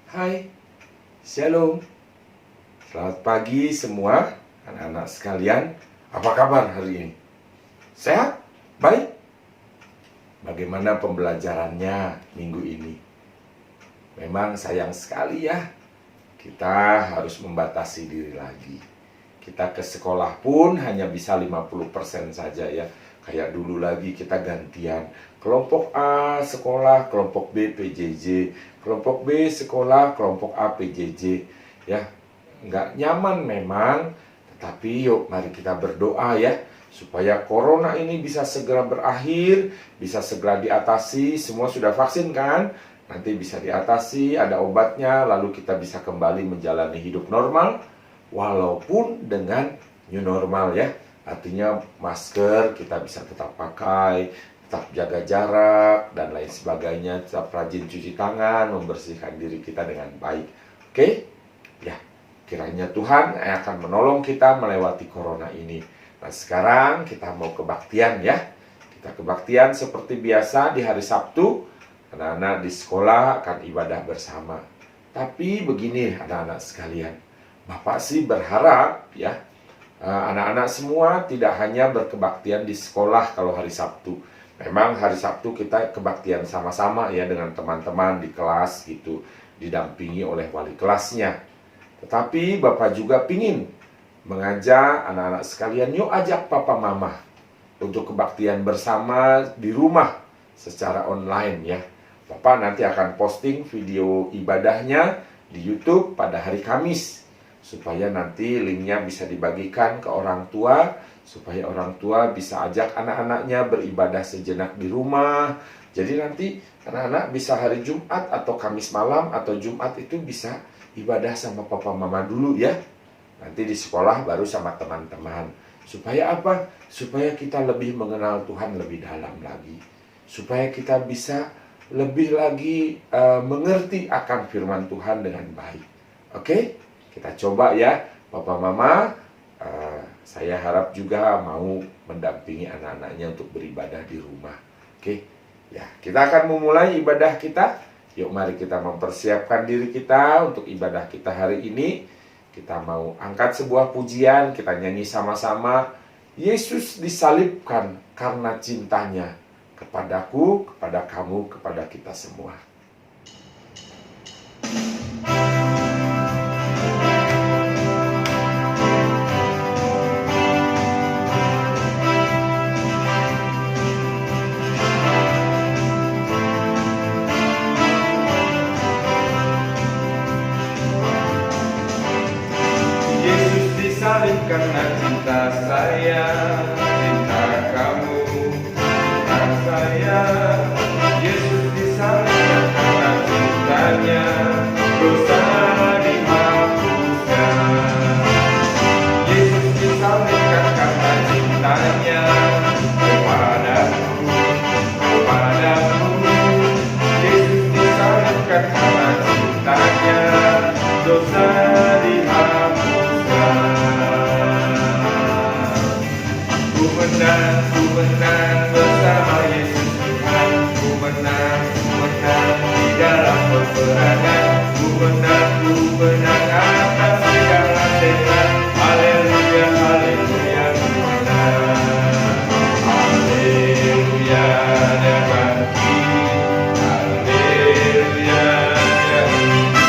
Hai, Shalom. Selamat pagi semua anak-anak sekalian. Apa kabar hari ini? Sehat? Baik? Bagaimana pembelajarannya minggu ini? Memang sayang sekali ya, kita harus membatasi diri lagi. Kita ke sekolah pun hanya bisa 50% saja ya. Kayak dulu lagi kita gantian. Kelompok A sekolah, kelompok B PJJ, kelompok B sekolah, kelompok A PJJ. Ya, nggak nyaman memang, tetapi yuk mari kita berdoa ya, supaya corona ini bisa segera berakhir, bisa segera diatasi. Semua sudah vaksin kan? Nanti bisa diatasi, ada obatnya, lalu kita bisa kembali menjalani hidup normal, walaupun dengan new normal ya. Artinya masker kita bisa tetap pakai, tetap jaga jarak, dan lain sebagainya, tetap rajin cuci tangan, membersihkan diri kita dengan baik. Oke? Ya, kiranya Tuhan akan menolong kita melewati corona ini. Nah, sekarang kita mau kebaktian ya. Kita kebaktian seperti biasa di hari Sabtu. Anak-anak di sekolah akan ibadah bersama. Tapi begini anak-anak sekalian, Bapak sih berharap ya, anak-anak semua tidak hanya berkebaktian di sekolah kalau hari Sabtu. Memang hari Sabtu kita kebaktian sama-sama ya dengan teman-teman di kelas gitu, didampingi oleh wali kelasnya. Tetapi Bapak juga pingin mengajak anak-anak sekalian, yuk ajak papa mama untuk kebaktian bersama di rumah secara online ya. Bapak nanti akan posting video ibadahnya di YouTube pada hari Kamis, supaya nanti linknya bisa dibagikan ke orang tua, supaya orang tua bisa ajak anak-anaknya beribadah sejenak di rumah. Jadi nanti anak-anak bisa hari Jumat atau Kamis malam atau Jumat itu bisa ibadah sama papa mama dulu ya. Nanti di sekolah baru sama teman-teman. Supaya apa? Supaya kita lebih mengenal Tuhan lebih dalam lagi. Supaya kita bisa lebih lagi mengerti akan firman Tuhan dengan baik. Oke? Kita coba ya, papa mama. Saya harap juga mau mendampingi anak-anaknya untuk beribadah di rumah. Oke? Ya, kita akan memulai ibadah kita. Yuk mari kita mempersiapkan diri kita untuk ibadah kita hari ini. Kita mau angkat sebuah pujian, kita nyanyi sama-sama. Yesus disalibkan karena cintanya kepadaku, kepada kamu, kepada kita semua. Karena cinta saya, cinta kamu, cinta saya. Yesus disalibkan karena cintanya, dosa dihapuskan. Yesus disalibkan karena cintanya kepadaku, kepadaku. Yesus disalibkan karena cintanya, dosa dihapuskan. Ku menang bersama Yesus Tuhan. Ku menang di dalam peperangan. Ku menang atas segala setan. Haleluya, haleluya, ku menang. Haleluya, dia bangkit. Haleluya, dia hidup.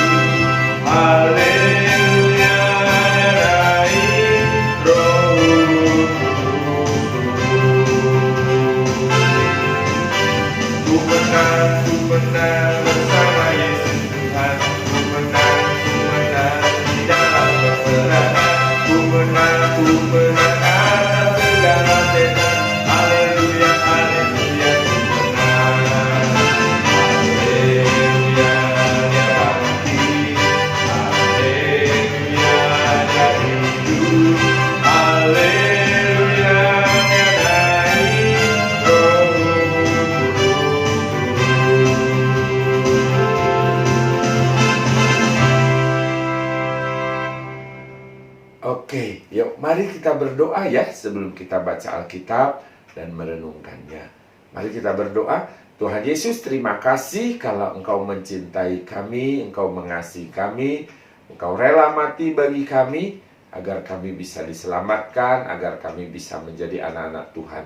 Haleluya, dia naik. Roh Ku menang bersama Yesus Tuhan. Ku menang di dalam peperangan. Ku menang atas segala setan. Haleluya, haleluya, ku menang. Haleluya, dia bangkit. Haleluya, dia hidup. Haleluya, dia naik. Roh Oke, yuk mari kita berdoa ya sebelum kita baca Alkitab dan merenungkannya. Mari kita berdoa. Tuhan Yesus, terima kasih kalau Engkau mencintai kami, Engkau mengasihi kami, Engkau rela mati bagi kami, agar kami bisa diselamatkan, agar kami bisa menjadi anak-anak Tuhan.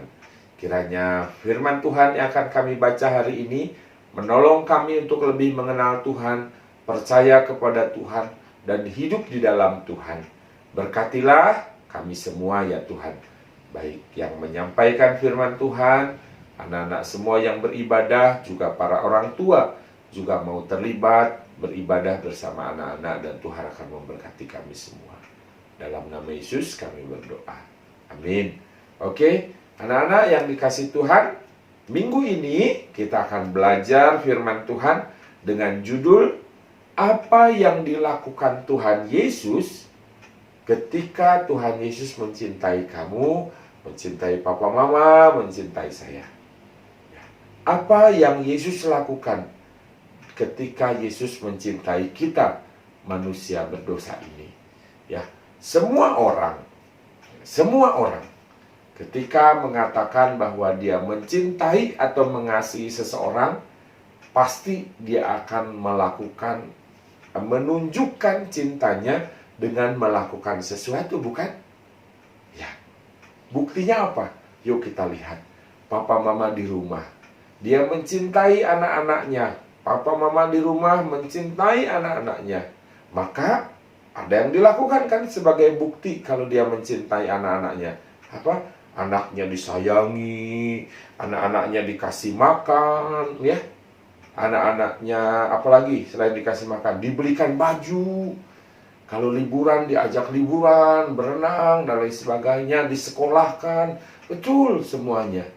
Kiranya firman Tuhan yang akan kami baca hari ini menolong kami untuk lebih mengenal Tuhan, percaya kepada Tuhan, dan hidup di dalam Tuhan. Berkatilah kami semua ya Tuhan, baik yang menyampaikan firman Tuhan, anak-anak semua yang beribadah, juga para orang tua juga mau terlibat beribadah bersama anak-anak, dan Tuhan akan memberkati kami semua. Dalam nama Yesus kami berdoa. Amin. Oke, anak-anak yang dikasihi Tuhan, minggu ini kita akan belajar firman Tuhan dengan judul apa yang dilakukan Tuhan Yesus ketika Tuhan Yesus mencintai kamu, mencintai papa mama, mencintai saya. Apa yang Yesus lakukan ketika Yesus mencintai kita, manusia berdosa ini? Ya, semua orang ketika mengatakan bahwa dia mencintai atau mengasihi seseorang, pasti dia akan menunjukkan cintanya dengan melakukan sesuatu, bukan? Ya. Buktinya apa? Yuk kita lihat. Papa mama di rumah, dia mencintai anak-anaknya. Papa mama di rumah mencintai anak-anaknya. Maka ada yang dilakukan kan sebagai bukti kalau dia mencintai anak-anaknya. Apa? Anaknya disayangi, anak-anaknya dikasih makan, ya. Anak-anaknya apalagi selain dikasih makan, dibelikan baju. Kalau liburan diajak liburan, berenang dan lain sebagainya, disekolahkan. Betul semuanya.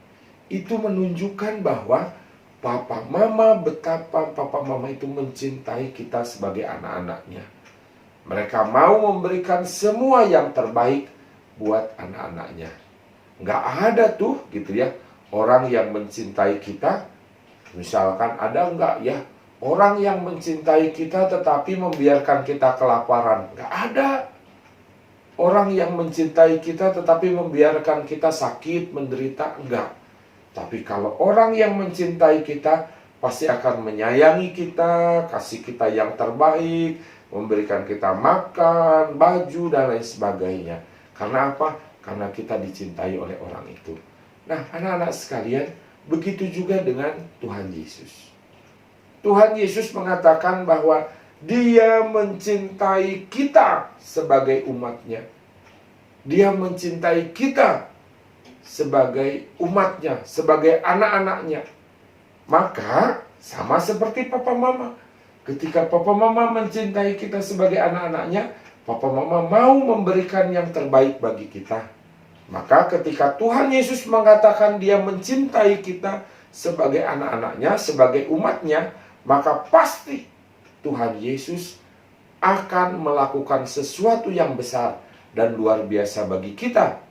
Itu menunjukkan bahwa betapa papa mama itu mencintai kita sebagai anak-anaknya. Mereka mau memberikan semua yang terbaik buat anak-anaknya. Nggak ada tuh gitu ya, orang yang mencintai kita. Misalkan ada nggak ya orang yang mencintai kita tetapi membiarkan kita kelaparan? Nggak ada. Orang yang mencintai kita tetapi membiarkan kita sakit, menderita? Enggak. Tapi kalau orang yang mencintai kita pasti akan menyayangi kita, kasih kita yang terbaik, memberikan kita makan, baju, dan lain sebagainya. Karena apa? Karena kita dicintai oleh orang itu. Nah, anak-anak sekalian, begitu juga dengan Tuhan Yesus. Tuhan Yesus mengatakan bahwa Dia mencintai kita sebagai umatnya. Dia mencintai kita sebagai umatnya, sebagai anak-anaknya. Maka sama seperti papa mama. Ketika papa mama mencintai kita sebagai anak-anaknya, papa mama mau memberikan yang terbaik bagi kita. Maka ketika Tuhan Yesus mengatakan Dia mencintai kita sebagai anak-anaknya, sebagai umatnya, maka pasti Tuhan Yesus akan melakukan sesuatu yang besar dan luar biasa bagi kita,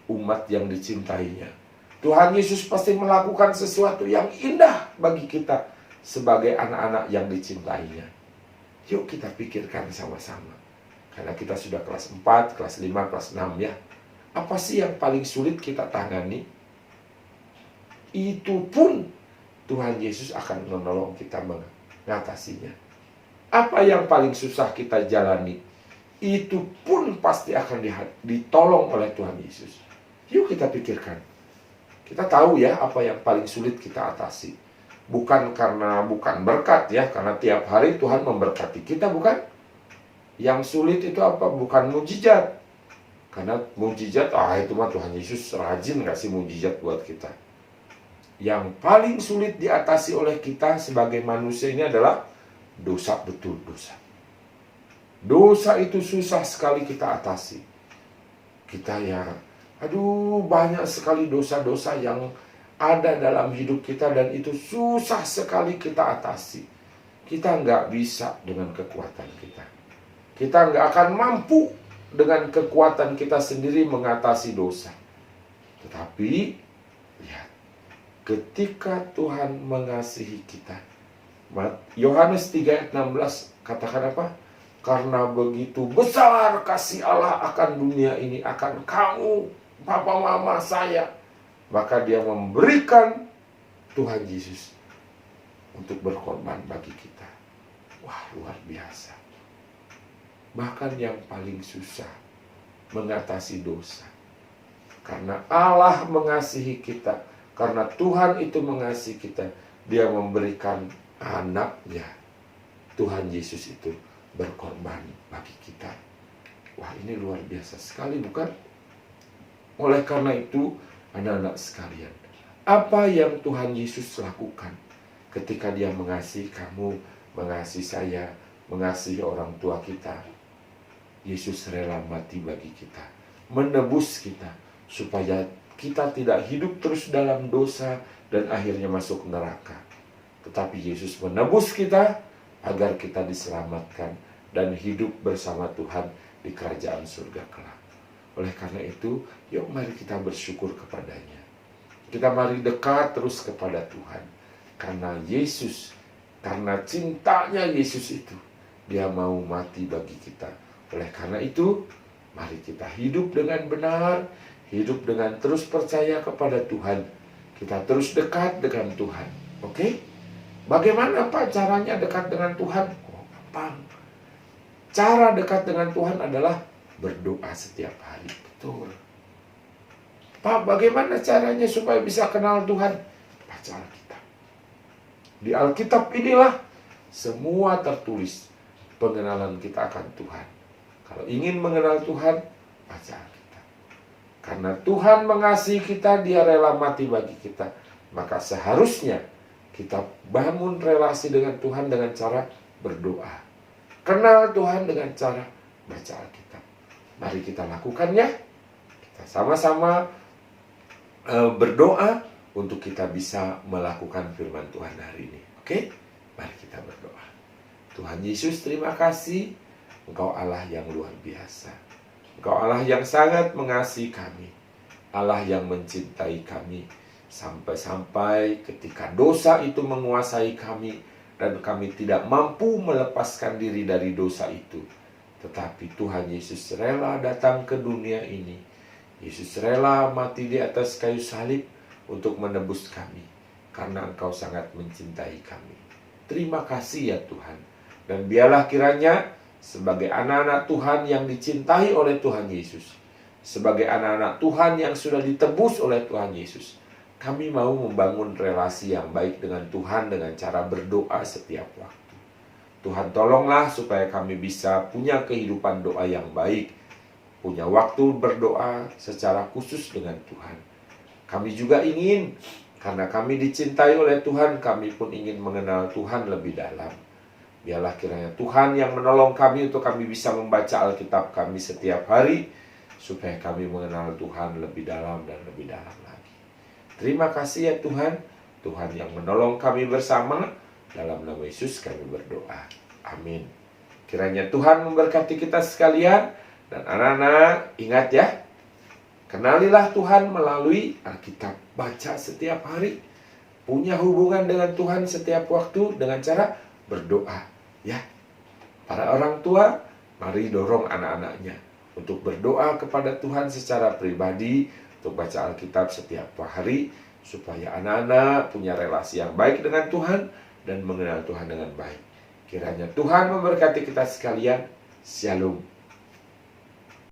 umat yang dicintainya. Tuhan Yesus pasti melakukan sesuatu yang indah bagi kita sebagai anak-anak yang dicintainya. Yuk kita pikirkan sama-sama. Karena kita sudah kelas 4, kelas 5, kelas 6 ya. Apa sih yang paling sulit kita tangani? Itu pun Tuhan Yesus akan menolong kita mengatasinya. Apa yang paling susah kita jalani? Itu pun pasti akan ditolong oleh Tuhan Yesus. Yuk kita pikirkan. Kita tahu ya apa yang paling sulit kita atasi. Bukan berkat ya, karena tiap hari Tuhan memberkati kita, bukan? Yang sulit itu apa? Bukan mujizat. Karena mujizat, itu mah Tuhan Yesus rajin ngasih mujizat buat kita. Yang paling sulit diatasi oleh kita sebagai manusia ini adalah dosa, betul dosa. Dosa itu susah sekali kita atasi. Kita ya, banyak sekali dosa-dosa yang ada dalam hidup kita dan itu susah sekali kita atasi. Kita nggak bisa dengan kekuatan kita. Kita nggak akan mampu dengan kekuatan kita sendiri mengatasi dosa. Tetapi, lihat, ketika Tuhan mengasihi kita. Yohanes 3 ayat 16 katakan apa? Karena begitu besar kasih Allah akan dunia ini, akan kamu, papa mama saya, maka Dia memberikan Tuhan Yesus untuk berkorban bagi kita. Wah, luar biasa. Bahkan yang paling susah mengatasi dosa, karena Allah mengasihi kita, karena Tuhan itu mengasihi kita, Dia memberikan anaknya, Tuhan Yesus itu berkorban bagi kita. Wah, ini luar biasa sekali, bukan? Oleh karena itu, anak-anak sekalian, apa yang Tuhan Yesus lakukan ketika Dia mengasihi kamu, mengasihi saya, mengasihi orang tua kita? Yesus rela mati bagi kita, menebus kita, supaya kita tidak hidup terus dalam dosa dan akhirnya masuk neraka. Tetapi Yesus menebus kita agar kita diselamatkan dan hidup bersama Tuhan di kerajaan surga kelak. Oleh karena itu, yuk mari kita bersyukur kepadanya. Kita mari dekat terus kepada Tuhan. Karena Yesus, karena cintanya Yesus itu, Dia mau mati bagi kita. Oleh karena itu, mari kita hidup dengan benar, hidup dengan terus percaya kepada Tuhan. Kita terus dekat dengan Tuhan. Oke? Bagaimana Pak caranya dekat dengan Tuhan? Oh, gampang. Cara dekat dengan Tuhan adalah berdoa setiap hari. Betul. Pak, bagaimana caranya supaya bisa kenal Tuhan? Baca Alkitab. Di Alkitab inilah semua tertulis pengenalan kita akan Tuhan. Kalau ingin mengenal Tuhan, baca Alkitab. Karena Tuhan mengasihi kita, Dia rela mati bagi kita. Maka seharusnya kita bangun relasi dengan Tuhan dengan cara berdoa. Kenal Tuhan dengan cara baca Alkitab. Mari kita lakukannya. Kita sama-sama berdoa untuk kita bisa melakukan firman Tuhan hari ini. Oke? Mari kita berdoa. Tuhan Yesus, terima kasih. Engkau Allah yang luar biasa. Engkau Allah yang sangat mengasihi kami. Allah yang mencintai kami. Sampai-sampai ketika dosa itu menguasai kami dan kami tidak mampu melepaskan diri dari dosa itu. Tetapi Tuhan Yesus rela datang ke dunia ini. Yesus rela mati di atas kayu salib untuk menebus kami. Karena Engkau sangat mencintai kami. Terima kasih ya Tuhan. Dan biarlah kiranya sebagai anak-anak Tuhan yang dicintai oleh Tuhan Yesus, sebagai anak-anak Tuhan yang sudah ditebus oleh Tuhan Yesus, kami mau membangun relasi yang baik dengan Tuhan dengan cara berdoa setiap waktu. Tuhan tolonglah supaya kami bisa punya kehidupan doa yang baik, punya waktu berdoa secara khusus dengan Tuhan. Kami juga ingin, karena kami dicintai oleh Tuhan, kami pun ingin mengenal Tuhan lebih dalam. Biarlah kiranya Tuhan yang menolong kami untuk kami bisa membaca Alkitab kami setiap hari, supaya kami mengenal Tuhan lebih dalam dan lebih dalam lagi. Terima kasih ya Tuhan, Tuhan yang menolong kami bersama. Dalam nama Yesus kami berdoa. Amin. Kiranya Tuhan memberkati kita sekalian. Dan anak-anak ingat ya, kenalilah Tuhan melalui Alkitab. Baca setiap hari. Punya hubungan dengan Tuhan setiap waktu dengan cara berdoa. Ya, para orang tua, mari dorong anak-anaknya untuk berdoa kepada Tuhan secara pribadi, untuk baca Alkitab setiap hari, supaya anak-anak punya relasi yang baik dengan Tuhan dan mengenal Tuhan dengan baik. Kiranya Tuhan memberkati kita sekalian. Shalom.